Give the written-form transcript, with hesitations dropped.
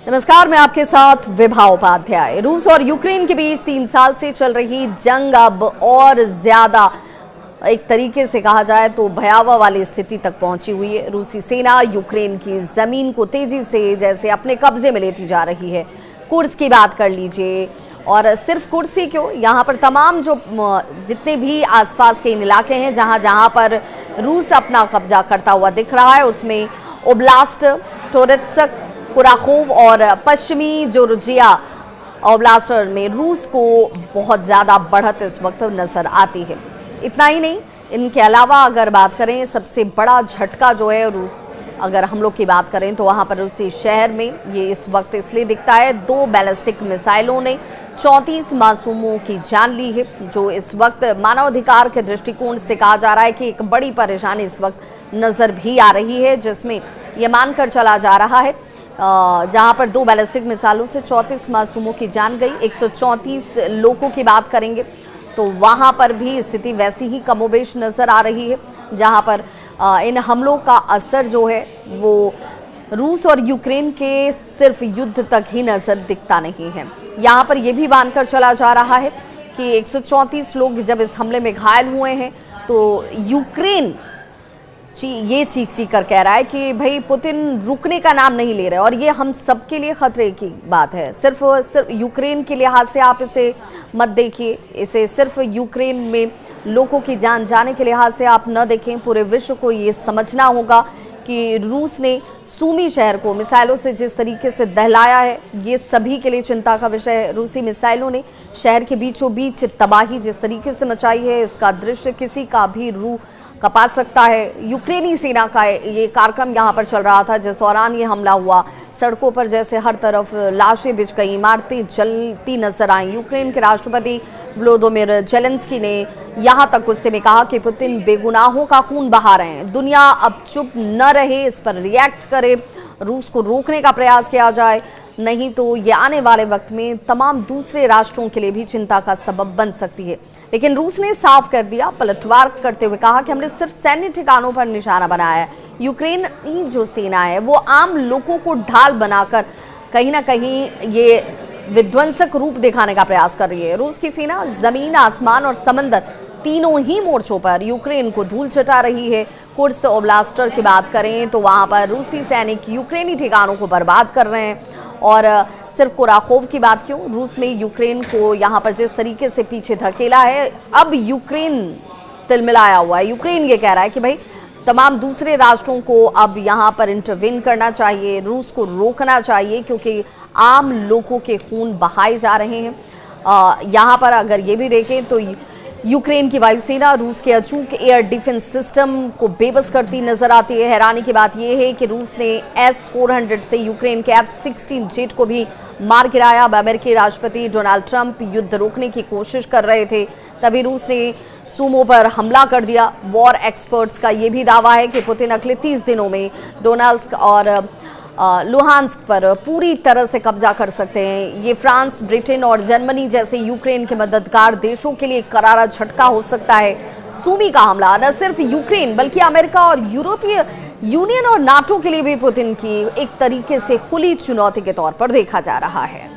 नमस्कार, मैं आपके साथ विभा उपाध्याय। रूस और यूक्रेन के बीच 3 साल से चल रही जंग अब और ज्यादा एक तरीके से कहा जाए तो भयावह वाली स्थिति तक पहुंची हुई है। रूसी सेना यूक्रेन की जमीन को तेजी से जैसे अपने कब्जे में लेती जा रही है। कुर्स की बात कर लीजिए, और सिर्फ कुर्स ही क्यों, यहाँ पर तमाम जो जितने भी आसपास के इन इलाके हैं जहाँ पर रूस अपना कब्जा करता हुआ दिख रहा है, उसमें ओब्लास्ट, टोरेत्स्क, कुराखोव और पश्चिमी जॉर्जिया ओब्लास्ट में रूस को बहुत ज़्यादा बढ़त इस वक्त नज़र आती है। इतना ही नहीं, इनके अलावा अगर बात करें सबसे बड़ा झटका जो है रूस, अगर हम लोग की बात करें तो वहाँ पर रूसी शहर में ये इस वक्त इसलिए दिखता है 2 बैलिस्टिक मिसाइलों ने 34 मासूमों की जान ली है, जो इस वक्त मानवाधिकार के दृष्टिकोण से कहा जा रहा है कि एक बड़ी परेशानी इस वक्त नज़र भी आ रही है, जिसमें यह मानकर चला जा रहा है जहां पर 2 बैलिस्टिक मिसाइलों से 34 मासूमों की जान गई। 134 लोगों की बात करेंगे तो वहां पर भी स्थिति वैसी ही कमोबेश नज़र आ रही है, जहां पर इन हमलों का असर जो है वो रूस और यूक्रेन के सिर्फ युद्ध तक ही नज़र दिखता नहीं है। यहाँ पर यह भी मानकर चला जा रहा है कि 134 लोग जब इस हमले में घायल हुए हैं तो यूक्रेन ये चीख कर कह रहा है कि भाई पुतिन रुकने का नाम नहीं ले रहे, और ये हम सबके लिए खतरे की बात है। सिर्फ यूक्रेन के लिहाज से आप इसे मत देखिए, इसे सिर्फ यूक्रेन में लोगों की जान जाने के लिहाज से आप न देखें। पूरे विश्व को ये समझना होगा कि रूस ने सूमी शहर को मिसाइलों से जिस तरीके से दहलाया है, ये सभी के लिए चिंता का विषय है। रूसी मिसाइलों ने शहर के बीचों बीच तबाही जिस तरीके से मचाई है, इसका दृश्य किसी का भी रूह कपा सकता है। यूक्रेनी सेना का ये कार्यक्रम यहाँ पर चल रहा था जिस दौरान ये हमला हुआ। सड़कों पर जैसे हर तरफ लाशें बिछ गई, इमारतें जलती नजर आईं। यूक्रेन के राष्ट्रपति वोलोदिमीर जेलेंस्की ने यहाँ तक गुस्से में कहा कि पुतिन बेगुनाहों का खून बहा रहे हैं, दुनिया अब चुप न रहे, इस पर रिएक्ट करे, रूस को रोकने का प्रयास किया जाए, नहीं तो ये आने वाले वक्त में तमाम दूसरे राष्ट्रों के लिए भी चिंता का सबब बन सकती है। लेकिन रूस ने साफ कर दिया, पलटवार करते हुए कहा कि हमने सिर्फ सैन्य ठिकानों पर निशाना बनाया है। यूक्रेनी जो सेना है वो आम लोगों को ढाल बनाकर कहीं ना कहीं ये विध्वंसक रूप दिखाने का प्रयास कर रही है। रूस की सेना जमीन, आसमान और समंदर तीनों ही मोर्चों पर यूक्रेन को धूल चटा रही है। कुर्स ओब्लास्टर की बात करें तो वहां पर रूसी सैनिक यूक्रेनी ठिकानों को बर्बाद कर रहे हैं, और सिर्फ कुराखोव की बात क्यों, रूस में यूक्रेन को यहाँ पर जिस तरीके से पीछे धकेला है, अब यूक्रेन तिलमिलाया हुआ है। यूक्रेन ये कह रहा है कि भाई तमाम दूसरे राष्ट्रों को अब यहाँ पर इंटरवेन करना चाहिए, रूस को रोकना चाहिए, क्योंकि आम लोगों के खून बहाए जा रहे हैं। यहाँ पर अगर ये भी देखें तो यूक्रेन की वायुसेना रूस के अचूक एयर डिफेंस सिस्टम को बेबस करती नजर आती है। हैरानी की बात यह है कि रूस ने S-400 से यूक्रेन के F-16 जेट को भी मार गिराया। अब अमेरिकी राष्ट्रपति डोनाल्ड ट्रंप युद्ध रोकने की कोशिश कर रहे थे, तभी रूस ने सूमो पर हमला कर दिया। वॉर एक्सपर्ट्स का ये भी दावा है कि पुतिन अगले 30 दिनों में डोनेत्स्क और लुहांस्क पर पूरी तरह से कब्जा कर सकते हैं। ये फ्रांस, ब्रिटेन और जर्मनी जैसे यूक्रेन के मददगार देशों के लिए करारा झटका हो सकता है। सूमी का हमला न सिर्फ यूक्रेन बल्कि अमेरिका और यूरोपीय यूनियन और नाटो के लिए भी पुतिन की एक तरीके से खुली चुनौती के तौर पर देखा जा रहा है।